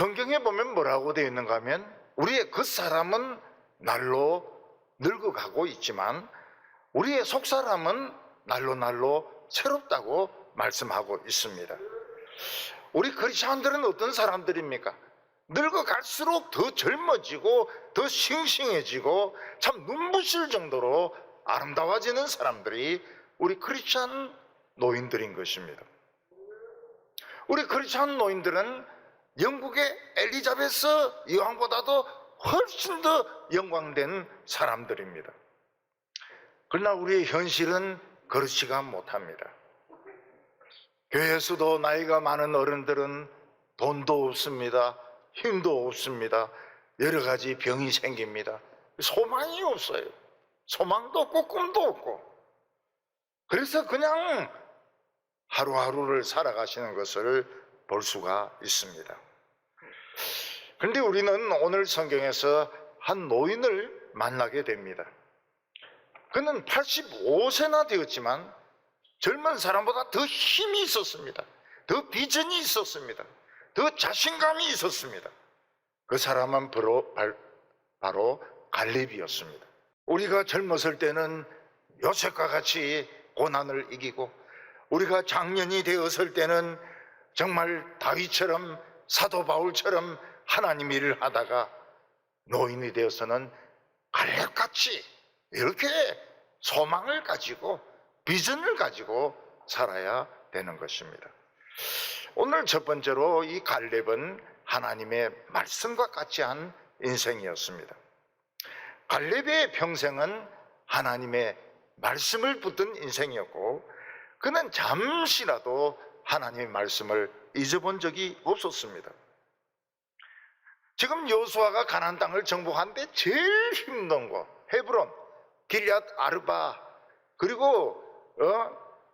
성경에 보면 뭐라고 되어 있는가 하면 우리의 그 사람은 날로 늙어가고 있지만 우리의 속사람은 날로 새롭다고 말씀하고 있습니다. 우리 크리스천들은 어떤 사람들입니까? 늙어갈수록 더 젊어지고 더 싱싱해지고 참 눈부실 정도로 아름다워지는 사람들이 우리 크리스천 노인들인 것입니다. 우리 크리스천 노인들은 영국의 엘리자베스 여왕보다도 훨씬 더 영광된 사람들입니다. 그러나 우리의 현실은 그렇지가 못합니다. 교회에서도 나이가 많은 어른들은 돈도 없습니다. 힘도 없습니다. 여러 가지 병이 생깁니다. 소망이 없어요. 소망도 없고 꿈도 없고. 그래서 그냥 하루하루를 살아가시는 것을 볼 수가 있습니다. 그런데 우리는 오늘 성경에서 한 노인을 만나게 됩니다. 그는 85세나 되었지만 젊은 사람보다 더 힘이 있었습니다. 더 비전이 있었습니다. 더 자신감이 있었습니다. 그 사람은 바로 갈렙이었습니다. 우리가 젊었을 때는 요셉과 같이 고난을 이기고 우리가 장년이 되었을 때는 정말 다윗처럼 사도 바울처럼 하나님 일을 하다가 노인이 되어서는 갈렙같이 이렇게 소망을 가지고 비전을 가지고 살아야 되는 것입니다. 오늘 첫 번째로 이 갈렙은 하나님의 말씀과 같이 한 인생이었습니다. 갈렙의 평생은 하나님의 말씀을 붙든 인생이었고 그는 잠시라도 하나님의 말씀을 잊어본 적이 없었습니다. 지금 여호수아가 가나안 땅을 정복하는데 제일 힘든 곳 헤브론, 길앗 아르바 그리고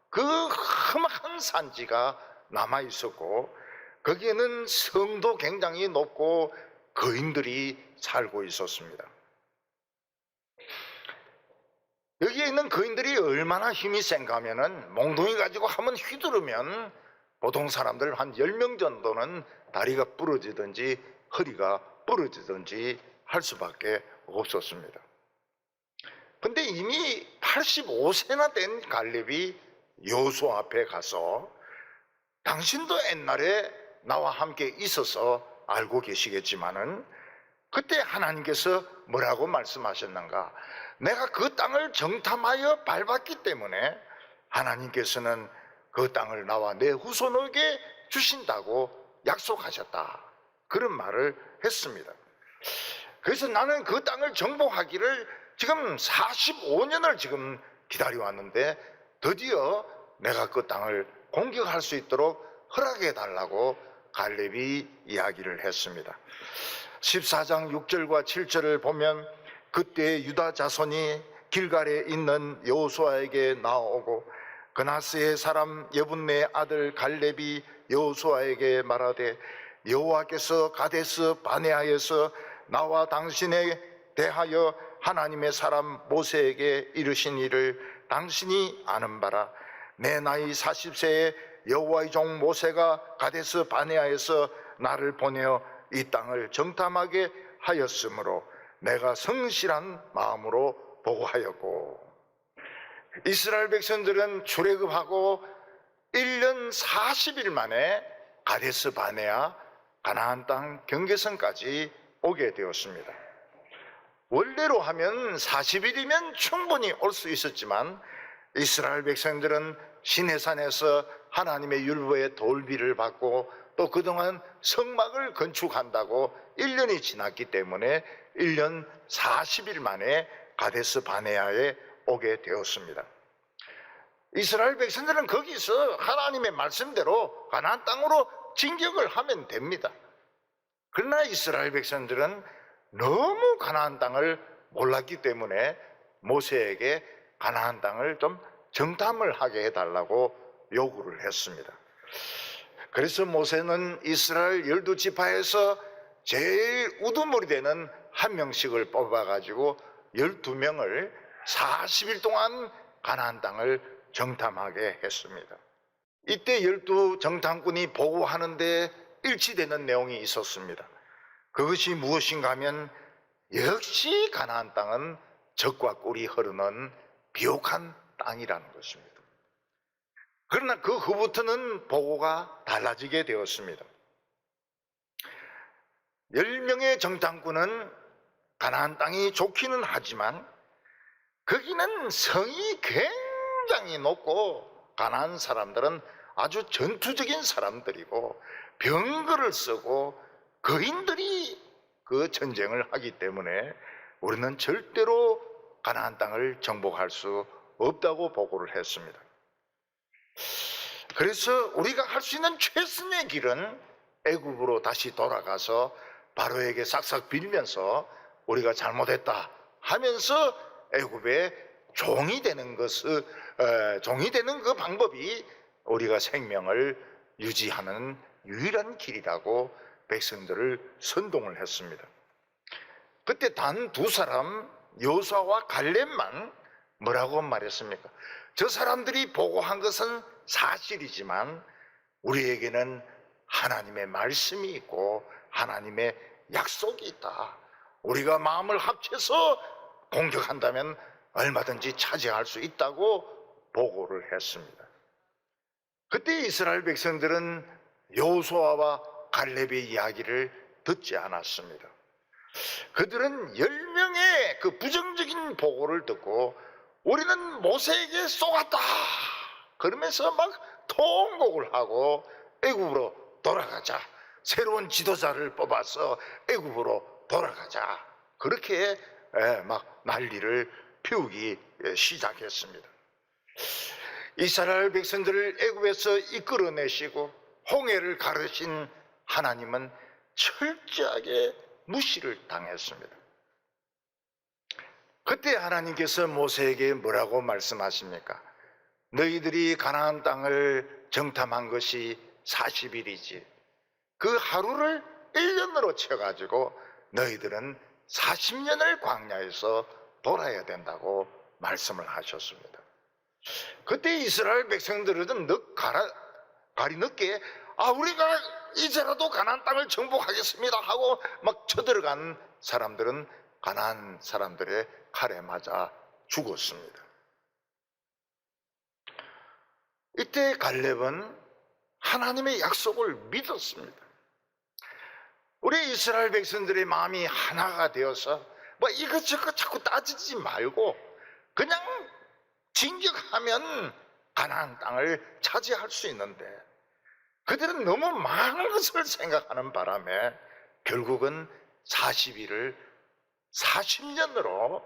그 험한 산지가 남아 있었고 거기에는 성도 굉장히 높고 거인들이 살고 있었습니다. 여기에 있는 거인들이 얼마나 힘이 센가 하면은 몽둥이 가지고 한번 휘두르면 보통 사람들 한 10명 정도는 다리가 부러지든지 허리가 부러지든지 할 수밖에 없었습니다. 근데 이미 85세나 된 갈렙이 여호수아 앞에 가서 당신도 옛날에 나와 함께 있어서 알고 계시겠지만은 그때 하나님께서 뭐라고 말씀하셨는가? 내가 그 땅을 정탐하여 밟았기 때문에 하나님께서는 그 땅을 나와 내 후손에게 주신다고 약속하셨다. 그런 말을 했습니다. 그래서 나는 그 땅을 정복하기를 지금 45년을 지금 기다려왔는데 드디어 내가 그 땅을 공격할 수 있도록 허락해 달라고 갈렙이 이야기를 했습니다. 14장 6절과 7절을 보면 그때 유다 자손이 길갈에 있는 여호수아에게 나오고 그나스의 사람 여분네 아들 갈렙이 여호수아에게 말하되 여호와께서 가데스 바네아에서 나와 당신에 대하여 하나님의 사람 모세에게 이르신 일을 당신이 아는 바라. 내 나이 40세에 여호와의 종 모세가 가데스 바네아에서 나를 보내어 이 땅을 정탐하게 하였으므로 내가 성실한 마음으로 보고하였고 이스라엘 백성들은 출애굽하고 1년 40일 만에 가데스 바네아 가나안 땅 경계선까지 오게 되었습니다. 원래로 하면 40일이면 충분히 올 수 있었지만 이스라엘 백성들은 시내산에서 하나님의 율법의 돌비를 받고 또 그동안 성막을 건축한다고 1년이 지났기 때문에 1년 40일 만에 가데스 바네아에 오게 되었습니다. 이스라엘 백성들은 거기서 하나님의 말씀대로 가나안 땅으로 진격을 하면 됩니다. 그러나 이스라엘 백성들은 너무 가나안 땅을 몰랐기 때문에 모세에게 가나안 땅을 좀 정탐을 하게 해달라고 요구를 했습니다. 그래서 모세는 이스라엘 12지파에서 제일 우두머리 되는 한 명씩을 뽑아가지고 12명을 40일 동안 가나안 땅을 정탐하게 했습니다. 이때 12 정탐꾼이 보고하는데 일치되는 내용이 있었습니다. 그것이 무엇인가 하면 역시 가나안 땅은 젖과 꿀이 흐르는 비옥한 땅이라는 것입니다. 그러나 그 후부터는 보고가 달라지게 되었습니다. 10명의 정탐꾼은 가나안 땅이 좋기는 하지만 거기는 성이 굉장히 높고 가나안 사람들은 아주 전투적인 사람들이고 병거를 쓰고 거인들이 그 전쟁을 하기 때문에 우리는 절대로 가나안 땅을 정복할 수 없다고 보고를 했습니다. 그래서 우리가 할 수 있는 최선의 길은 애굽으로 다시 돌아가서 바로에게 싹싹 빌면서 우리가 잘못했다 하면서 애굽의 종이 되는 그 방법이 우리가 생명을 유지하는 유일한 길이라고 백성들을 선동을 했습니다. 그때 단 두 사람 여호수아와 갈렙만 뭐라고 말했습니까? 저 사람들이 보고한 것은 사실이지만 우리에게는 하나님의 말씀이 있고 하나님의 약속이 있다. 우리가 마음을 합쳐서 공격한다면 얼마든지 차지할 수 있다고 보고를 했습니다. 그때 이스라엘 백성들은 여호수아와 갈렙의 이야기를 듣지 않았습니다. 그들은 10명의 그 부정적인 보고를 듣고 우리는 모세에게 쏘았다 그러면서 막 통곡을 하고 애굽으로 돌아가자, 새로운 지도자를 뽑아서 애굽으로 돌아가자, 그렇게 막 난리를 피우기 시작했습니다. 이스라엘 백성들을 애굽에서 이끌어내시고 홍해를 가르신 하나님은 철저하게 무시를 당했습니다. 그때 하나님께서 모세에게 뭐라고 말씀하십니까? 너희들이 가나안 땅을 정탐한 것이 40일이지 그 하루를 1년으로 쳐가지고 너희들은 40년을 광야에서 돌아야 된다고 말씀을 하셨습니다. 그때 이스라엘 백성들은 가리 늦게 우리가 이제라도 가나안 땅을 정복하겠습니다 하고 막 쳐들어간 사람들은 가나안 사람들의 칼에 맞아 죽었습니다. 이때 갈렙은 하나님의 약속을 믿었습니다. 우리 이스라엘 백성들의 마음이 하나가 되어서 뭐 이것저것 자꾸 따지지 말고 그냥 진격하면 가나안 땅을 차지할 수 있는데 그들은 너무 많은 것을 생각하는 바람에 결국은 40일을 40년으로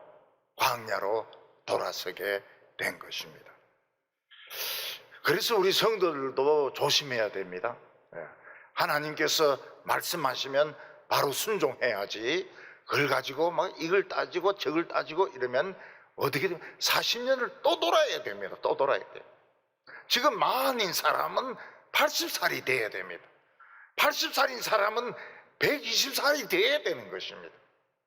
광야로 돌아서게 된 것입니다. 그래서 우리 성도들도 조심해야 됩니다. 하나님께서 말씀하시면 바로 순종해야지 그걸 가지고 막 이걸 따지고 저걸 따지고 이러면 어떻게 되면 40년을 또 돌아야 됩니다. 또 돌아야 돼요. 지금 만인 사람은 80살이 돼야 됩니다. 80살인 사람은 120살이 돼야 되는 것입니다.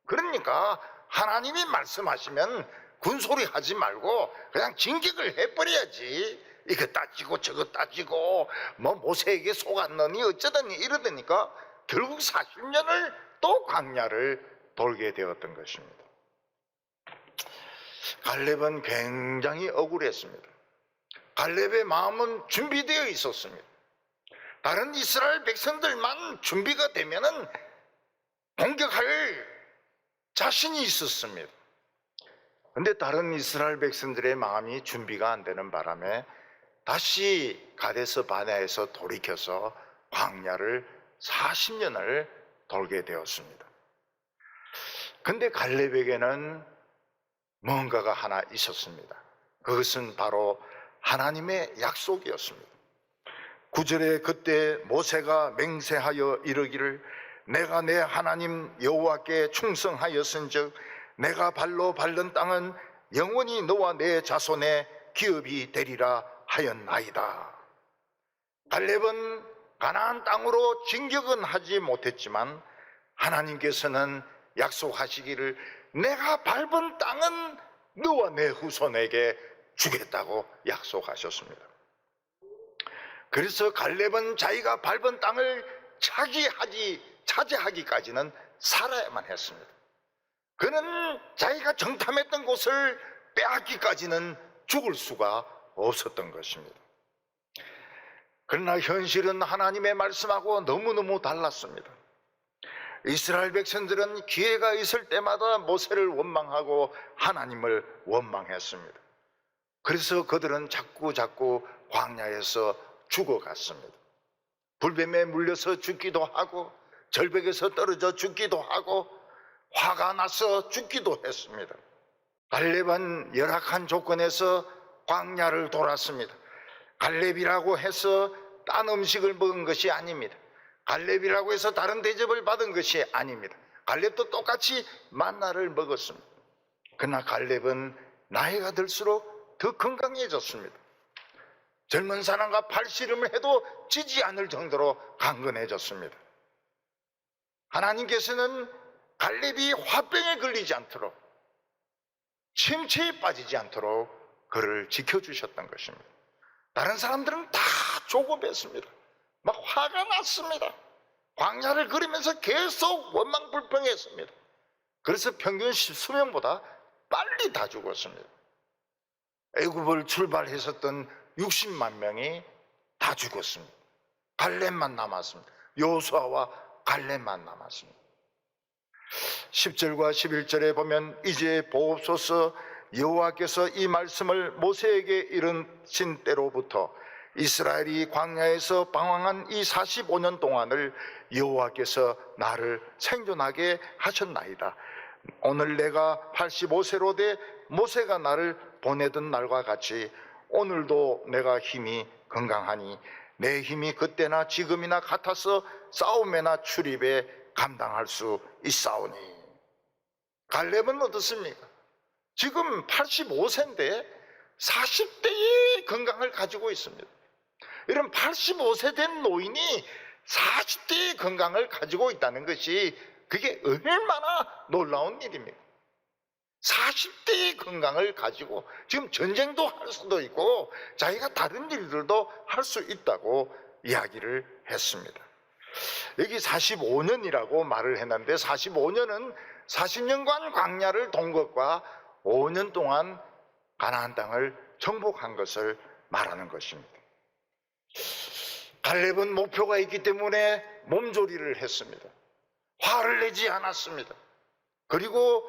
그러니까 하나님이 말씀하시면 군소리 하지 말고 그냥 진격을 해버려야지. 이거 따지고 저거 따지고 뭐 모세에게 속았느니 어쩌더니 이러더니까 결국 40년을 또 광야를 돌게 되었던 것입니다. 갈렙은 굉장히 억울했습니다. 갈렙의 마음은 준비되어 있었습니다. 다른 이스라엘 백성들만 준비가 되면은 공격할 자신이 있었습니다. 그런데 다른 이스라엘 백성들의 마음이 준비가 안 되는 바람에 다시 가데스 바네아에서 돌이켜서 광야를 40년을 돌게 되었습니다. 그런데 갈렙에게는 뭔가가 하나 있었습니다. 그것은 바로 하나님의 약속이었습니다. 9절에 그때 모세가 맹세하여 이르기를 내가 내 하나님 여호와께 충성하였은즉 내가 발로 밟는 땅은 영원히 너와 내 자손의 기업이 되리라 하였나이다. 갈렙은 가나안 땅으로 진격은 하지 못했지만 하나님께서는 약속하시기를 내가 밟은 땅은 너와 내 후손에게 주겠다고 약속하셨습니다. 그래서 갈렙은 자기가 밟은 땅을 차지하기까지는 살아야만 했습니다. 그는 자기가 정탐했던 곳을 빼앗기까지는 죽을 수가 없었던 것입니다. 그러나 현실은 하나님의 말씀하고 너무너무 달랐습니다. 이스라엘 백성들은 기회가 있을 때마다 모세를 원망하고 하나님을 원망했습니다. 그래서 그들은 자꾸 광야에서 죽어갔습니다. 불뱀에 물려서 죽기도 하고 절벽에서 떨어져 죽기도 하고 화가 나서 죽기도 했습니다. 갈렙은 열악한 조건에서 광야를 돌았습니다. 갈렙이라고 해서 딴 음식을 먹은 것이 아닙니다. 갈렙이라고 해서 다른 대접을 받은 것이 아닙니다. 갈렙도 똑같이 만나를 먹었습니다. 그러나 갈렙은 나이가 들수록 더 건강해졌습니다. 젊은 사람과 팔씨름을 해도 지지 않을 정도로 강건해졌습니다. 하나님께서는 갈렙이 화병에 걸리지 않도록, 침체에 빠지지 않도록 그를 지켜주셨던 것입니다. 다른 사람들은 다 조급했습니다. 막 화가 났습니다. 광야를 걸으면서 계속 원망불평했습니다. 그래서 평균 수명보다 빨리 다 죽었습니다. 애굽을 출발했었던 60만 명이 다 죽었습니다. 갈렙만 남았습니다. 여호수아와 갈렙만 남았습니다. 10절과 11절에 보면 이제 보옵소서, 여호와께서 이 말씀을 모세에게 이르신 때로부터 이스라엘이 광야에서 방황한 이 45년 동안을 여호와께서 나를 생존하게 하셨나이다. 오늘 내가 85세로 돼 모세가 나를 보내던 날과 같이 오늘도 내가 힘이 건강하니 내 힘이 그때나 지금이나 같아서 싸움에나 출입에 감당할 수 있사오니. 갈렙은 어떻습니까? 지금 85세인데 40대의 건강을 가지고 있습니다. 이런 85세 된 노인이 40대의 건강을 가지고 있다는 것이 그게 얼마나 놀라운 일입니까? 40대의 건강을 가지고 지금 전쟁도 할 수도 있고 자기가 다른 일들도 할 수 있다고 이야기를 했습니다. 여기 45년이라고 말을 했는데 45년은 40년간 광야를 돈 것과 5년 동안 가나안 땅을 정복한 것을 말하는 것입니다. 갈렙은 목표가 있기 때문에 몸조리를 했습니다. 화를 내지 않았습니다. 그리고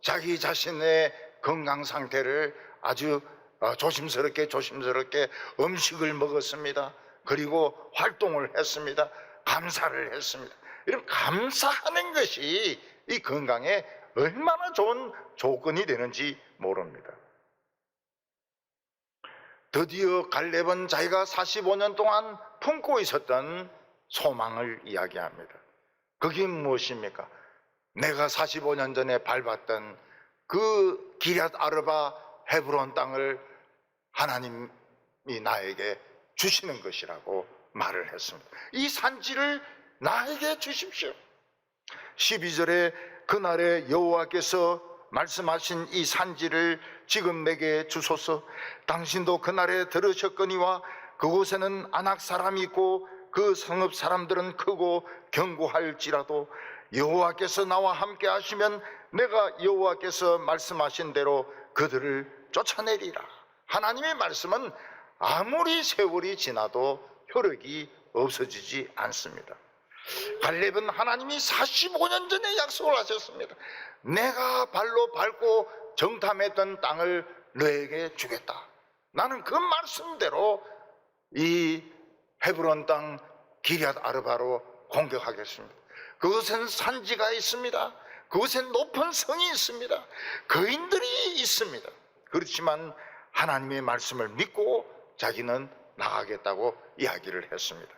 자기 자신의 건강 상태를 아주 조심스럽게 음식을 먹었습니다. 그리고 활동을 했습니다. 감사를 했습니다. 이런 감사하는 것이 이 건강에 얼마나 좋은 조건이 되는지 모릅니다. 드디어 갈렙은 자기가 45년 동안 품고 있었던 소망을 이야기합니다. 그게 무엇입니까? 내가 45년 전에 밟았던 그 기럇 아르바 헤브론 땅을 하나님이 나에게 주시는 것이라고 말을 했습니다. 이 산지를 나에게 주십시오. 12절에 그날에 여호와께서 말씀하신 이 산지를 지금 내게 주소서. 당신도 그날에 들으셨거니와 그곳에는 아낙 사람이 있고 그 성읍 사람들은 크고 견고할지라도 여호와께서 나와 함께 하시면 내가 여호와께서 말씀하신 대로 그들을 쫓아내리라. 하나님의 말씀은 아무리 세월이 지나도 효력이 없어지지 않습니다. 갈렙은 하나님이 45년 전에 약속을 하셨습니다. 내가 발로 밟고 정탐했던 땅을 너에게 주겠다. 나는 그 말씀대로 이 헤브론 땅 기럇 아르바로 공격하겠습니다. 그곳엔 산지가 있습니다. 그곳엔 높은 성이 있습니다. 거인들이 있습니다. 그렇지만 하나님의 말씀을 믿고 자기는 나가겠다고 이야기를 했습니다.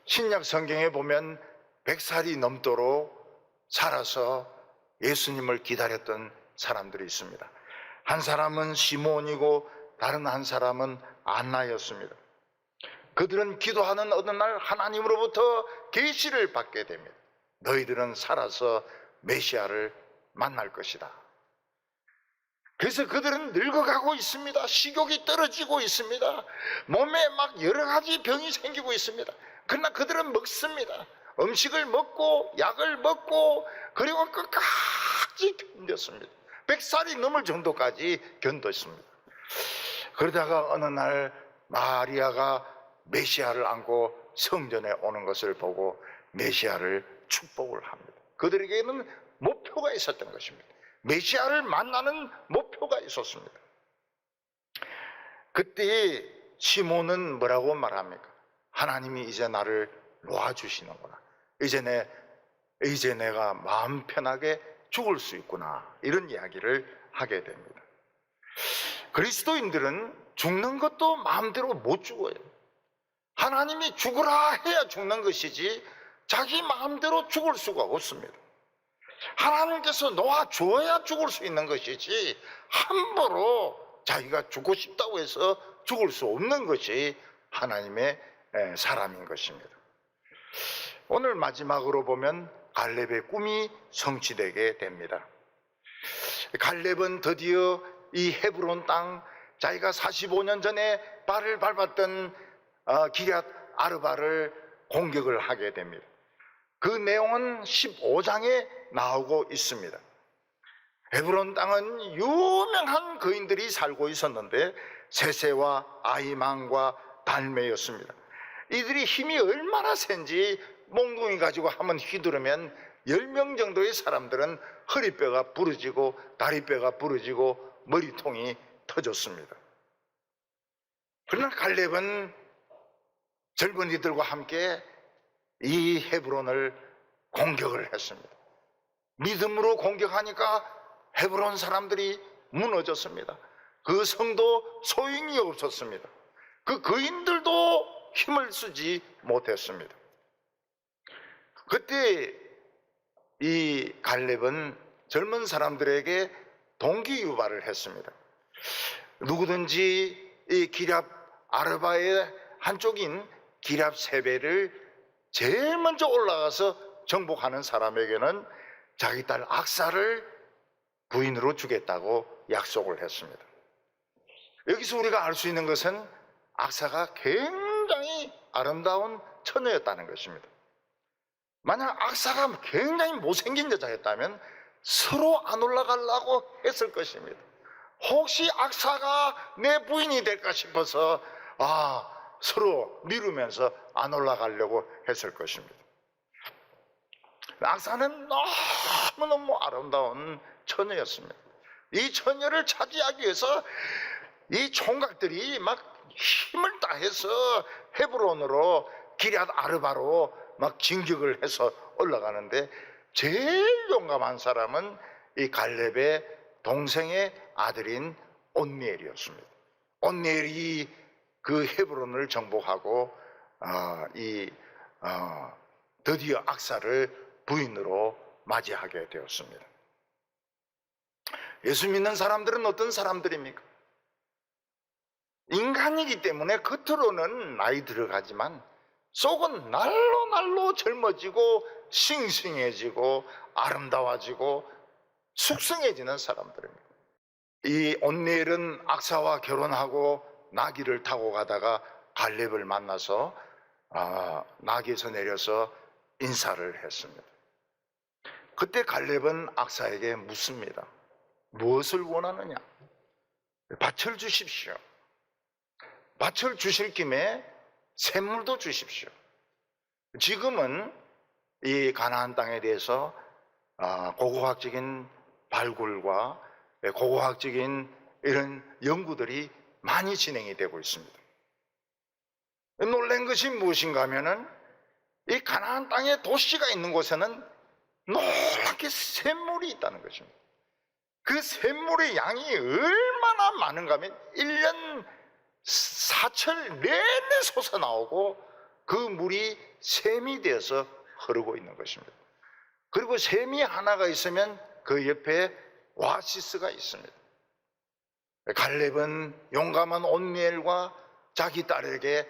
신약 성경에 보면 100살이 넘도록 살아서 예수님을 기다렸던 사람들이 있습니다. 한 사람은 시몬이고 다른 한 사람은 안나였습니다. 그들은 기도하는 어느 날 하나님으로부터 계시를 받게 됩니다. 너희들은 살아서 메시아를 만날 것이다. 그래서 그들은 늙어가고 있습니다. 식욕이 떨어지고 있습니다. 몸에 막 여러 가지 병이 생기고 있습니다. 그러나 그들은 먹습니다. 음식을 먹고 약을 먹고 그리고 끝까지 견뎠습니다. 100살이 넘을 정도까지 견뎠습니다. 그러다가 어느 날 마리아가 메시아를 안고 성전에 오는 것을 보고 메시아를 축복을 합니다. 그들에게는 목표가 있었던 것입니다. 메시아를 만나는 목표가 있었습니다. 그때 시몬은 뭐라고 말합니까? 하나님이 이제 나를 놓아주시는구나. 이제 내가 마음 편하게 죽을 수 있구나. 이런 이야기를 하게 됩니다. 그리스도인들은 죽는 것도 마음대로 못 죽어요. 하나님이 죽으라 해야 죽는 것이지 자기 마음대로 죽을 수가 없습니다. 하나님께서 놓아주어야 죽을 수 있는 것이지 함부로 자기가 죽고 싶다고 해서 죽을 수 없는 것이 하나님의 사람인 것입니다. 오늘 마지막으로 보면 갈렙의 꿈이 성취되게 됩니다. 갈렙은 드디어 이 헤브론 땅, 자기가 45년 전에 발을 밟았던 기럇 아르바를 공격을 하게 됩니다. 그 내용은 15장에 나오고 있습니다. 헤브론 땅은 유명한 거인들이 살고 있었는데 세세와 아히만과 달메였습니다. 이들이 힘이 얼마나 센지 몽둥이 가지고 한번 휘두르면 10명 정도의 사람들은 허리뼈가 부러지고 다리뼈가 부러지고 머리통이 터졌습니다. 그러나 갈렙은 젊은이들과 함께 이 헤브론을 공격을 했습니다. 믿음으로 공격하니까 헤브론 사람들이 무너졌습니다. 그 성도 소용이 없었습니다. 그 거인들도 힘을 쓰지 못했습니다. 그때 이 갈렙은 젊은 사람들에게 동기 유발을 했습니다. 누구든지 이 기럇 아르바의 한쪽인 기럇 세베를 제일 먼저 올라가서 정복하는 사람에게는 자기 딸 악사를 부인으로 주겠다고 약속을 했습니다. 여기서 우리가 알 수 있는 것은 악사가 굉장히 아름다운 처녀였다는 것입니다. 만약 악사가 굉장히 못생긴 여자였다면 서로 안 올라가려고 했을 것입니다. 혹시 악사가 내 부인이 될까 싶어서 서로 미루면서 안 올라가려고 했을 것입니다. 악사는 너무너무 아름다운 처녀였습니다. 이 처녀를 차지하기 위해서 이 총각들이 막 힘을 다해서 헤브론으로 기럇 아르바로 막 진격을 해서 올라가는데 제일 용감한 사람은 이 갈렙의 동생의 아들인 온니엘이었습니다. 온니엘이 그 헤브론을 정복하고 드디어 악사를 부인으로 맞이하게 되었습니다. 예수 믿는 사람들은 어떤 사람들입니까? 인간이기 때문에 겉으로는 나이 들어가지만 속은 날로 젊어지고 싱싱해지고 아름다워지고 숙성해지는 사람들입니다. 이 온니엘은 악사와 결혼하고 나귀를 타고 가다가 갈렙을 만나서 나귀에서 내려서 인사를 했습니다. 그때 갈렙은 악사에게 묻습니다. 무엇을 원하느냐? 밭을 주십시오. 밭을 주실 김에 샘물도 주십시오. 지금은 이 가나안 땅에 대해서 고고학적인 발굴과 고고학적인 이런 연구들이 많이 진행이 되고 있습니다. 놀란 것이 무엇인가 하면은 이 가나안 땅에 도시가 있는 곳에는 놀랍게 샘물이 있다는 것입니다. 그 샘물의 양이 얼마나 많은가 하면 1년 사철 내내 솟아나오고 그 물이 샘이 되어서 흐르고 있는 것입니다. 그리고 샘이 하나가 있으면 그 옆에 오아시스가 있습니다. 갈렙은 용감한 온니엘과 자기 딸에게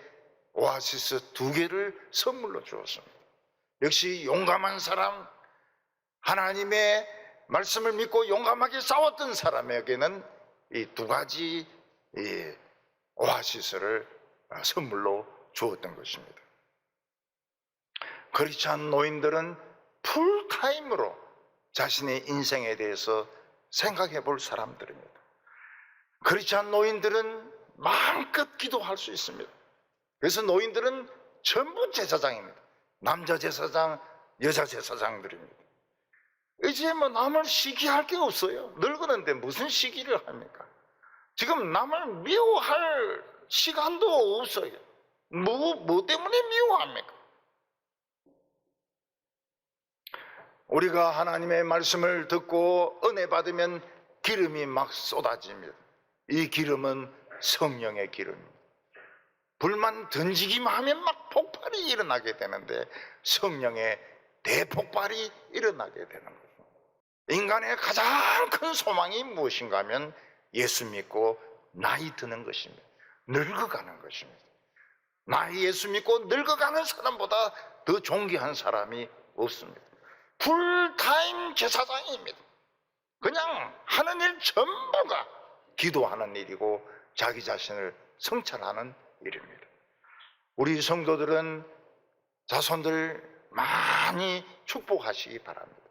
오아시스 2개를 선물로 주었습니다. 역시 용감한 사람, 하나님의 말씀을 믿고 용감하게 싸웠던 사람에게는 이 2가지 오아시스를 선물로 주었던 것입니다. 그렇지 않은 노인들은 풀타임으로 자신의 인생에 대해서 생각해 볼 사람들입니다. 그렇지 않은 노인들은 마음껏 기도할 수 있습니다. 그래서 노인들은 전부 제사장입니다. 남자 제사장, 여자 제사장들입니다. 이제 뭐 남을 시기할 게 없어요. 늙었는데 무슨 시기를 합니까? 지금 남을 미워할 시간도 없어요. 뭐 때문에 미워합니까? 우리가 하나님의 말씀을 듣고 은혜 받으면 기름이 막 쏟아집니다. 이 기름은 성령의 기름입니다. 불만 던지기만 하면 막 폭발이 일어나게 되는데 성령의 대폭발이 일어나게 되는 거죠. 인간의 가장 큰 소망이 무엇인가 하면 예수 믿고 나이 드는 것입니다. 늙어가는 것입니다. 나이 예수 믿고 늙어가는 사람보다 더 존귀한 사람이 없습니다. 풀타임 제사장입니다. 그냥 하는 일 전부가 기도하는 일이고 자기 자신을 성찰하는 일입니다. 우리 성도들은 자손들 많이 축복하시기 바랍니다.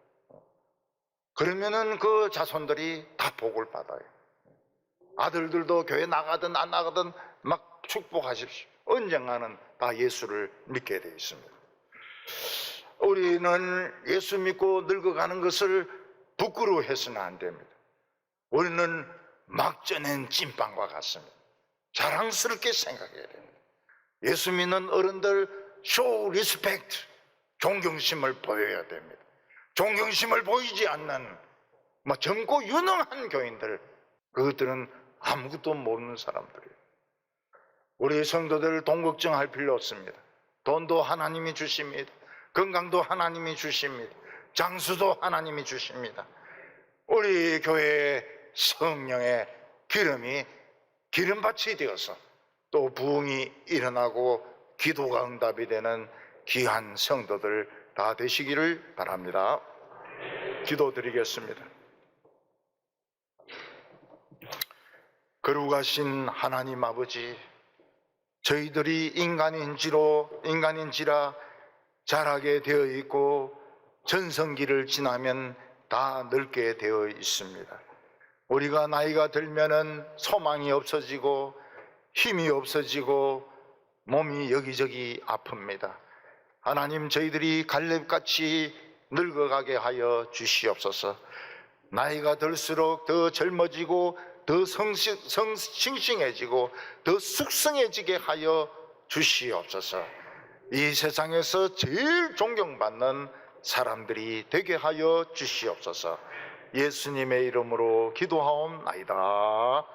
그러면은 그 자손들이 다 복을 받아요. 아들들도 교회 나가든 안 나가든 막 축복하십시오. 언젠가는 다 예수를 믿게 되어 있습니다. 우리는 예수 믿고 늙어가는 것을 부끄러워해서는 안 됩니다. 우리는 막 쪄낸 찐빵과 같습니다. 자랑스럽게 생각해야 됩니다. 예수 믿는 어른들 show respect, 존경심을 보여야 됩니다. 존경심을 보이지 않는 젊고 유능한 교인들, 그것들은 아무것도 모르는 사람들이에요. 우리 성도들 돈 걱정할 필요 없습니다. 돈도 하나님이 주십니다. 건강도 하나님이 주십니다. 장수도 하나님이 주십니다. 우리 교회의 성령의 기름이 기름밭이 되어서 또 부흥이 일어나고 기도가 응답이 되는 귀한 성도들 다 되시기를 바랍니다. 기도드리겠습니다. 거룩하신 하나님 아버지, 저희들이 인간인지라 자라게 되어 있고 전성기를 지나면 다 늙게 되어 있습니다. 우리가 나이가 들면은 소망이 없어지고 힘이 없어지고 몸이 여기저기 아픕니다. 하나님, 저희들이 갈렙같이 늙어가게 하여 주시옵소서. 나이가 들수록 더 젊어지고 더 싱싱해지고 더 숙성해지게 하여 주시옵소서. 이 세상에서 제일 존경받는 사람들이 되게 하여 주시옵소서. 예수님의 이름으로 기도하옵나이다.